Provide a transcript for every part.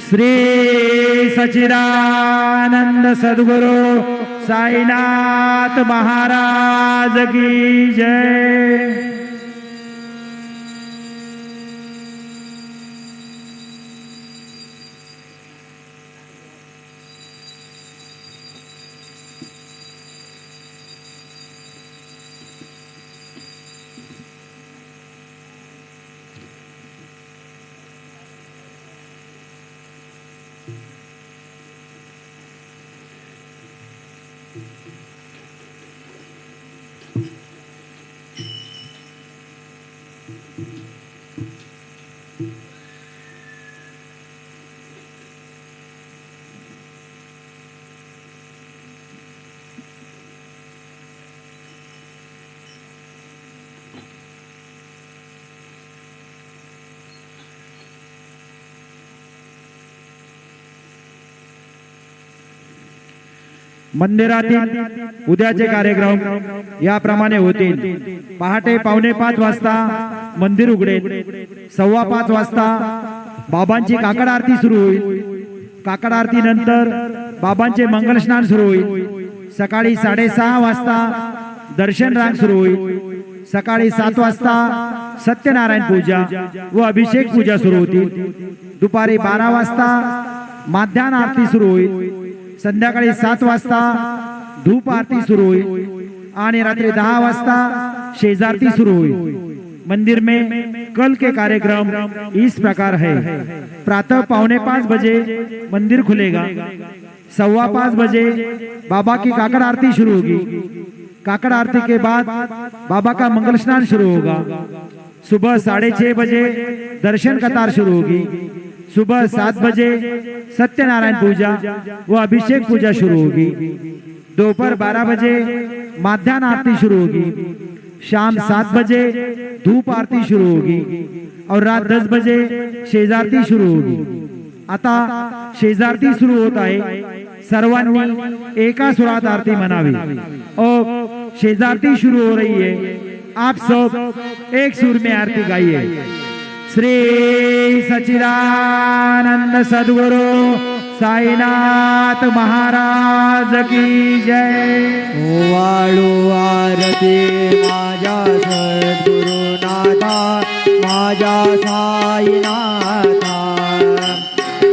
श्री सच्चिदानंद सद्गुरु साईनाथ महाराज की जय। मंदिरातील उद्याचे कार्यक्रम याप्रमाणे होतील। पहाटे 4:45 वाजता मंदिर उघडेल। 5:15 वाजता बाबांची काकड आरती सुरू होईल। काकड आरती नंतर बाबांचे मंगल स्नान सुरू होईल। सकाळी 6:30 वाजता दर्शन रांग सुरू होईल। सकाळी 7 वाजता सत्यनारायण पूजा व अभिषेक पूजा सुरू होतील। दुपारी 12 वाजता माध्यान्ह आरती सुरू होईल। संध्याकाळी 7 वाजता धूप आरती सुरू होईल आणि रात्री 10 वाजता शेजारती सुरू होईल। मंदिर में कल के कार्यक्रम इस प्रकार है। प्रातः 4:45 बजे मंदिर खुलेगा। 5:15 बजे बाबा की काकड़ आरती शुरू होगी। काकड़ आरती के बाद बाबा का मंगल स्नान शुरू होगा। सुबह 6:30 बजे दर्शन कतार शुरू होगी। सुबह 7 बजे सत्यनारायण पूजा व अभिषेक पूजा शुरू होगी। दोपहर 12 बजे माध्यान्ह आरती शुरू होगी। शाम 7 बजे धूप आरती शुरू होगी और रात 10 बजे शेजारती शुरू होगी। आता शेजारती सुरू होत आहे। सर्वांनी एका सुरात आरती म्हणावी और शेजारती शुरू हो रही है। आप सब एक सुर में आरती गाइए। श्री सच्चिदानंद सद्गुरु साईनाथ महाराज की जय। वाळू आरती माझ्या सद्गुरुनाथा माझ्या साईनाथा।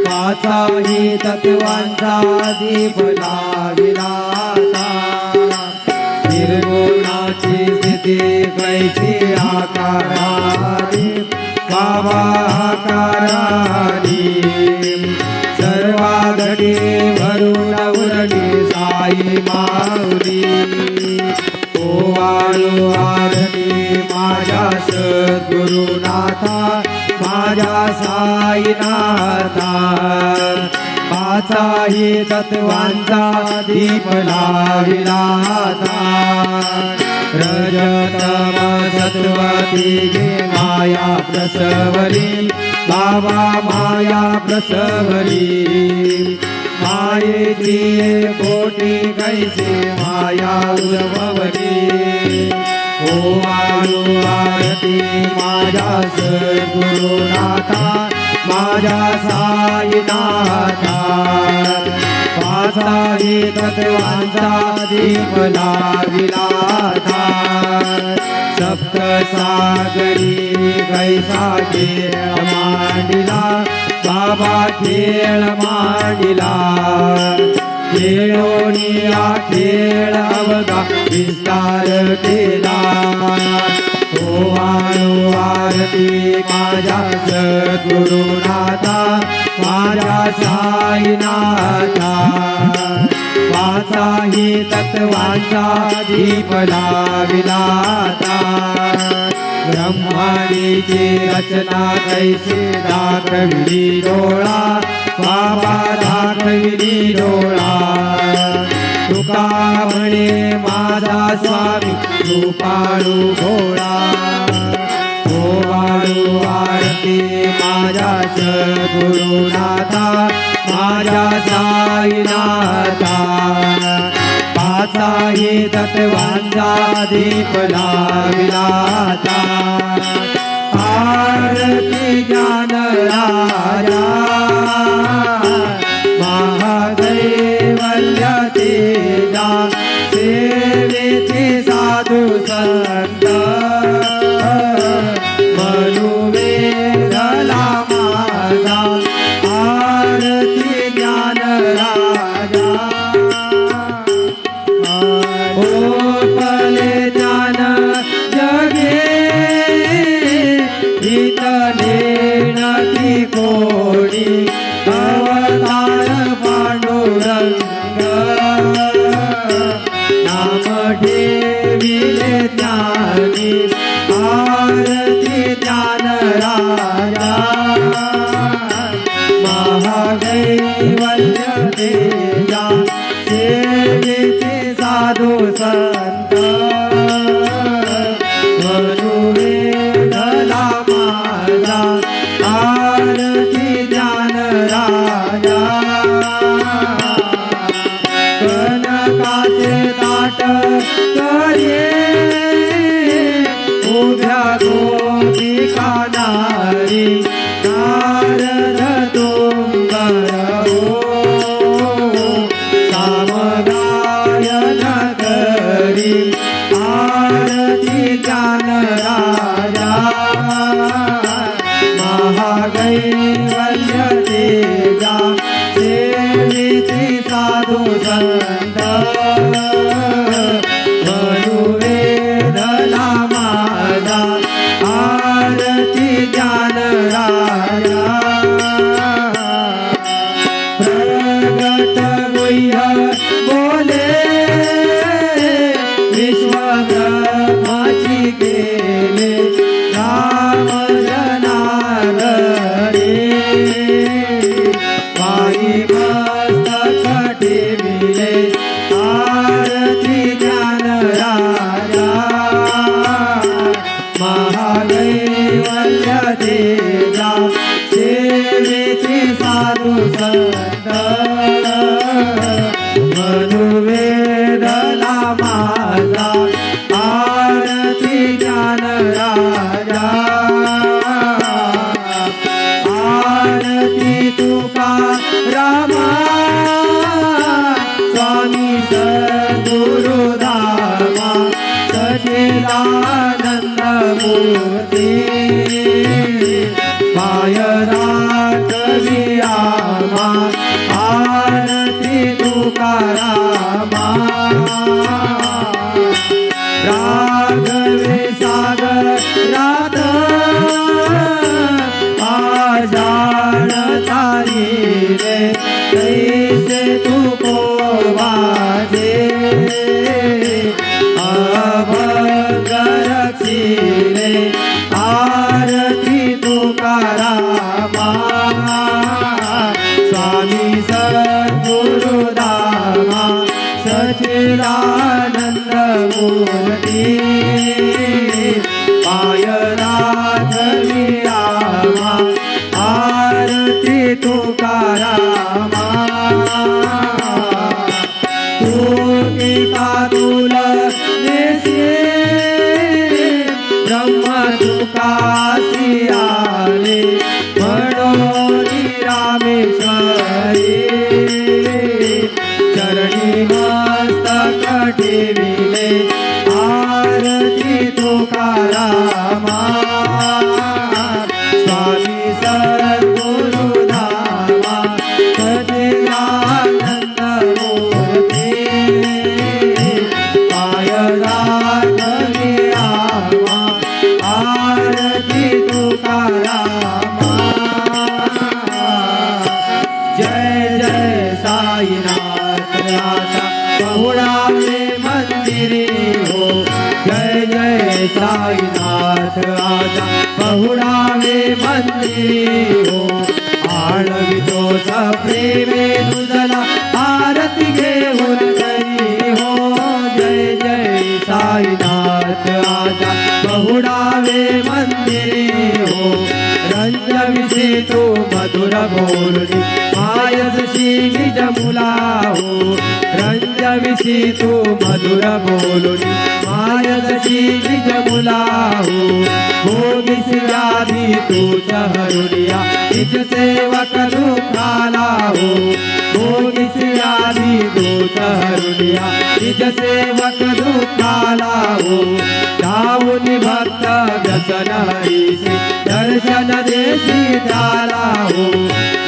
पाचाही तत्वांचा दीप लाविलाता। निर्गुणाची स्थिती कैसी आकाराने बाबा आकाराने। सर्वाघटी भरून उरली साई माऊली। ओवाळू आरती माझ्या सद्गुरुनाथा माझ्या साईनाथा। पाचाही तत्वांचा दीप लाविलाता। रजतम सत्वती माया प्रसवली बाबा माया प्रसवली। मायेची कोटी कैसे माया उद्भवली। ओवाळू आरती माझ्या सद्गुरुनाथा माझ्या साईनाथा। पाचाही तत्वांचा दीप लाविलाता। सप्त सागरी कैसा खेळ मांडिला बाबा खेळ मांडिला। खेळोनिया खेळ अवघा विस्तार केला। ओवाळू आरती माझ्या सद्गुरुनाथा माझ्या साईनाथा। पाचाही तत्वांचा दीप लाविलाता। ब्रह्मांडीची रचना कैसी दाखविली डोळा बाबा दाखविली डोळा। तुका म्हणे माझा स्वामी कृपाळू भोळा। ओवाळू आरती माझ्या सद्गुरुनाथा माझ्या साईनाथा। पाचाही तत्वांचा दीप लाविलाता। आरती ज्ञान राजा संत मनुवेदला माझा आरती ज्ञान राजा ओ पले ज्ञान जगे इतने नदी कोणी अवतार पांडुरंग नाम ठेविले ज्ञानी आरती ज्ञान राजा महादैवल्य तेजा सेविते साधू संत मनुवेदला माझा आरती ज्ञान राजा कनकाचे ताट करे उभ्या गोपिका नारी नारद तुंगर हो सामगायन करी आरती ज्ञान राजा महादैवल्य तेजा सेविती साधू संत मनुवेदला माझा आरती ज्ञान राजा प्रगट गुह्य बोले विश्वब्रह्माची गेले राम जनार्दने पायी मस्तक ठेविले आरती ज्ञान राजा महादैवल्य तेजा सेविते साधू संत मनुवेदला माझा आरती ज्ञान राजा आरती तुका रामा स्वामी सद्गुरुधामा सच्चिदानंद मूर्ती पायरात विरामा आरती तुकारामा राघवे सागर रात आजान तारी रे कैसे तू को बाजे अभंग रक्षिले आरती तुकारामा स्वामी सद्गुरुधामा सच्चिदानंद मूर्ती पायरात विरामा आरती तुकारामा तू पिता तुलनेसे ब्रह्म तुकासी आले म्हणून रामेश्वरी चरणी मस्तक ठेविले आरती तुकारामा स्वामी सद्गुरुधामा सच्चिदानंद मूर्ती पायरात विरामा आरती तुकारामा जय जय साईनाथ राजा बहुळावे मंदिरी हो जय जय साईनाथ राजा बहुळावे मंदिरी हो आळवितो प्रेमे तुझला आरती घेऊन करी हो जय जय साईनाथ राजा बहुळावे मंदिरी हो रंजविषे तो मधुर बोलणी मायजशी निज मुला हो रंजविषी तू मधुर बोलणी मायजशी निज मुला हो भोगिसी आधी तू चहरुनिया निज सेवक दुखाला हो भोगिसी आधी तू चहरुनिया निज सेवक दुखाला हो त्याला हो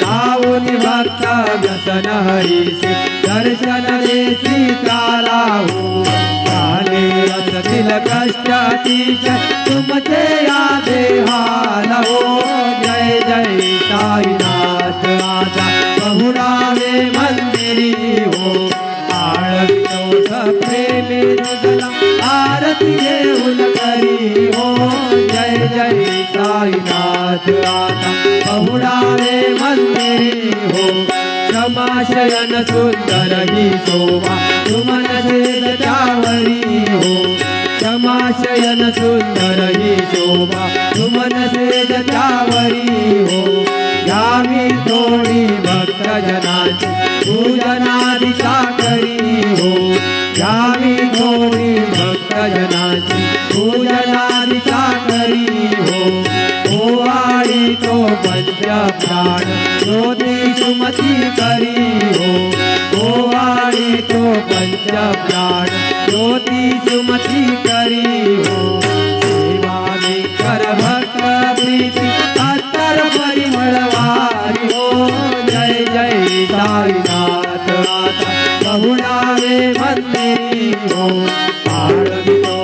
जाऊन भक्त व्यसन हरीचे दर्शन देसी त्याला हो झाले असतील कष्ट अतिशय तुमचे या देहाला हो जय जय साईनाथ राजा बहुरावे मंदिरी हो आळवितो प्रेमी रुजला आरती घेऊन करी हो जय जय साईनाथ राजा बहुरावे मंदिरी हो समाशयन सुंदर ही शोभा तुमन सेद त्यावरी हो समाशयन सुंदर ही शोभा तुमन सेद त्यावरी हो यावी थोडी भक्तजनाची पूजनादिशा करी हो यावी थोडी भक्तजनाची पूजनादिशा करी हो ओवाळी तो पंच प्राण ज्योती सुमती करी हो ओवाळी तो पंच प्राण ज्योती सुमती करी हो सेवाने कर भक्त प्रीती अत्तर परिमळवारी हो जय जय साईनाथ आता बहुरावे मंदिरी हो आळवितो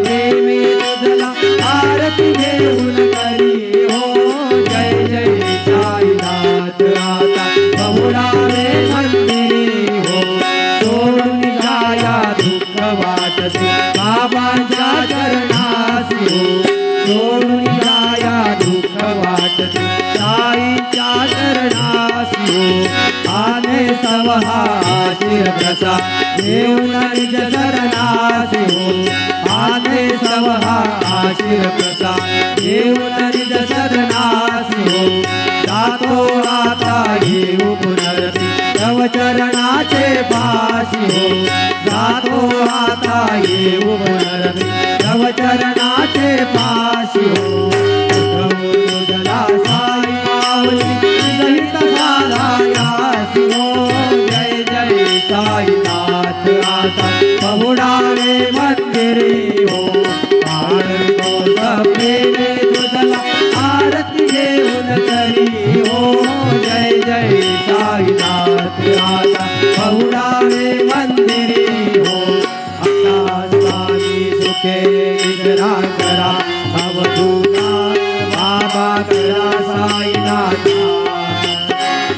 प्रेमी रुजला आरती घेऊन करी हो जय जय साईनाथ आता बहुरावे मंदिरी हो सोडून जाया दुःख वाटते बाबांच्या चरणासी हो सोडून जाया दुःख वाटते साईच्या चरणासी हो आने सवहा शिर प्रसाद घेऊन निज चरणासी हो आने सवहा शिर प्रसाद घेऊन निज चरणासी हो जातो आता येऊ पुनरती तव चरणाचे पाशी हो जातो आता येऊ पुनरती तव चरणाचे पाशी हो उद्धवला साई मावली सहित साधायासी हो जय जय साईनाथ आता बहुरावे मंदिरी हो आळवितो प्रेमी तुझला आरती घेऊन करी हो जय जय साईनाथ आता बहुरावे मंदिरी हो आता स्वामी सुखे निद्रा करा अवधूता बाबा करा साईनाथा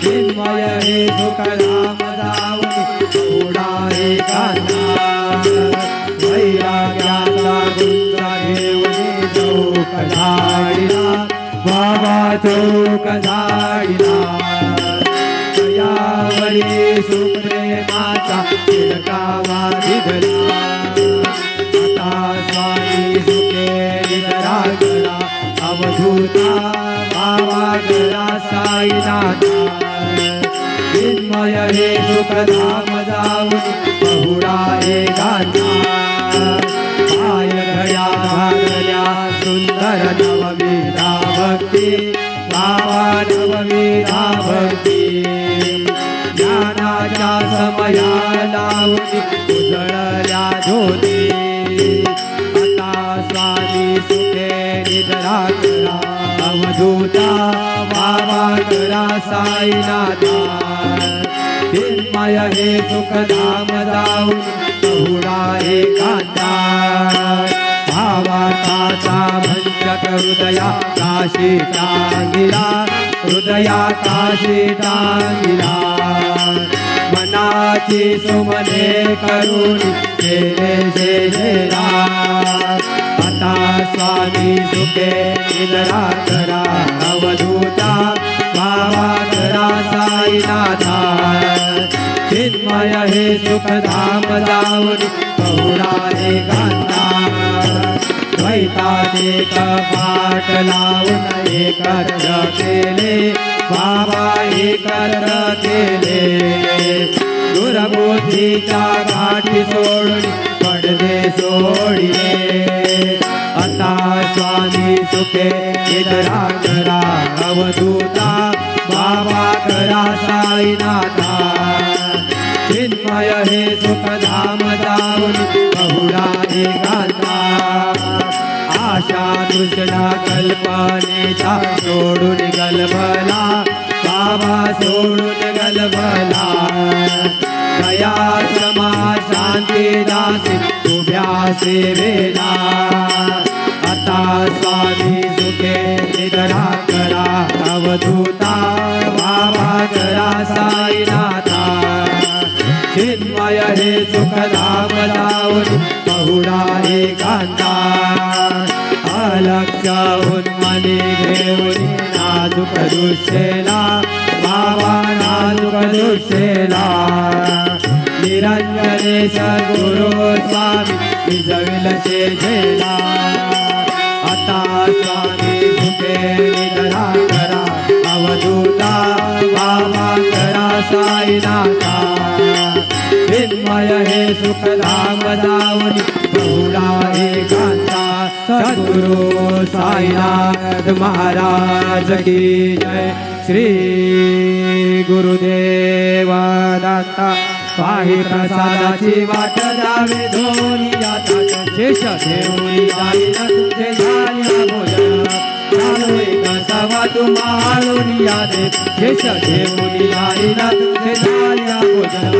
चिन्मय हे सुखधाम जाऊन थोडा हे कांदा वैराग्याचा गुंजा घेऊन चौक झाडिला बाबा चौक झाडिला दयावरी सुप्रेमाचा तिलकावा दिगला आता स्वामी सुखे निद्रा करा अवधूता बाबा करा साईनाथा चिन्मय हे सुखधाम जाऊन बहुरा हे गाता पाय घड्या घातल्या सुंदर नवविधा भक्ती बाबा नवविधा भक्ती ज्ञानाच्या समया लावून उजळल्या ज्योती आता स्वामी सुखे निद्रा करा अवधूता बाबा करा साईनाथा चिन्मय हे सुखधाम जाऊन बहुरा हे कांदा भावाचा भंजक हृदया काशी टांगिला हृदया काशी टांगिला मनाची सुमने करून केले जेरा आता स्वामी सुखे निद्रा करा अवधूता बाबा करा साईनाथा चिन्मय हे सुखधाम जाऊन बहुरा हे गाता द्वैताने कपाट लावून एकत्र केले बाबा एकत्र केले दुर्बुद्धीच्या गाठी सोडून पडदे सोडिले आता स्वामी सुखे निद्रा करा अवधूता बाबा करा साईनाथा चिन्मय हे सुखधाम जाऊन बहुरा हे गाता आशा कृष्ण कल्पनेचा सोडून गलबला बाबा सोडून गलबला दया क्षमा शांती दासी उभ्या सेवेला आता स्वामी सुखे निद्रा करा अवधूता बाबा करा साईनाथा चिन्मय हे सुखधाम जाऊन बहुडा एकांता अलक्ष उन्मनी घेऊन नाजूक दृष्टेला बाबा नाजूक दृष्टेला निरंजने सद्गुरु स्वामी निजविल शेजेला आता स्वामी सुखे निद्रा करा अवधूता बाबा करा साईनाथा चिन्मय हे सुखधाम जाऊन बहुडा एकांता सद्गुरु साईनाथ महाराज की जय श्री गुरुदेव दत्ता पाहि प्रसादाची वाट जावे धोनी आता शेष देऊनी जाईन तुझे झाल्या भोजन चालू एक सवा तुम्हाळून यादे शेष देऊनी जाईन तुझे झाल्या भोजन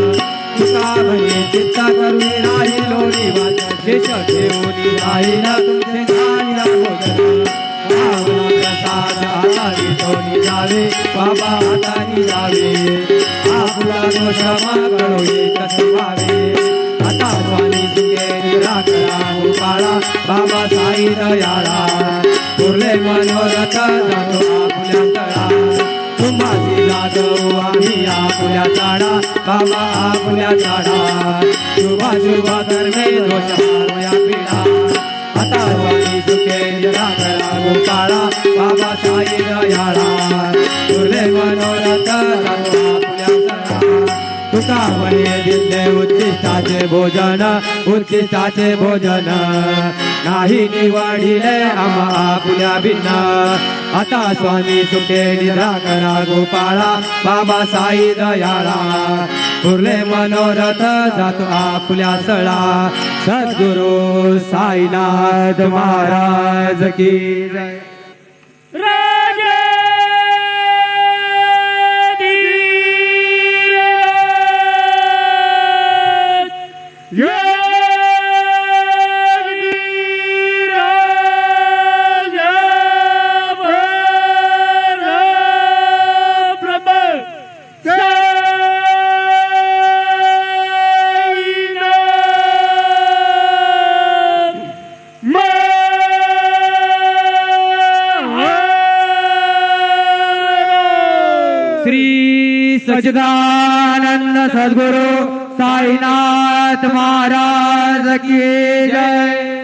तुका भये चित्ता करुणी राहिलो निवास शेष देऊनी जाईन तुझे झाल्या भोजन भावना प्रसाद हातानी धोनी जावे बाबा हातानी जावे आपला दोष मागणो एकच व्हावे आता स्वामी सुखे निद्रा करा गोपाळा बाबा साई दयाळा पुरले मनोरथ जातो आपल्या तळा तुम्हासी जातो आम्ही आपल्या चाडा बाबा आपल्या चाडा शुभा शुभा कर्मे दोष मारूया पिढा आता स्वामी सुखे निद्रा करा गोपाळा बाबा साई दयाळा पुरले मनोरथ जातो आपल्या तळा तुका म्हणे दिले उच्चिष्टाचे भोजन नाही निवडिले आम्हा आपुल्या भिन्न आता स्वामी सुखे निद्रा करा गोपाळा बाबा साई दयाळा पुरले मनोरथ जातो आपुल्या सळा सद्गुरु साईनाथ महाराज की जय श्री सच्चिदानंद सद्गुरु साईनाथ महाराज की जय।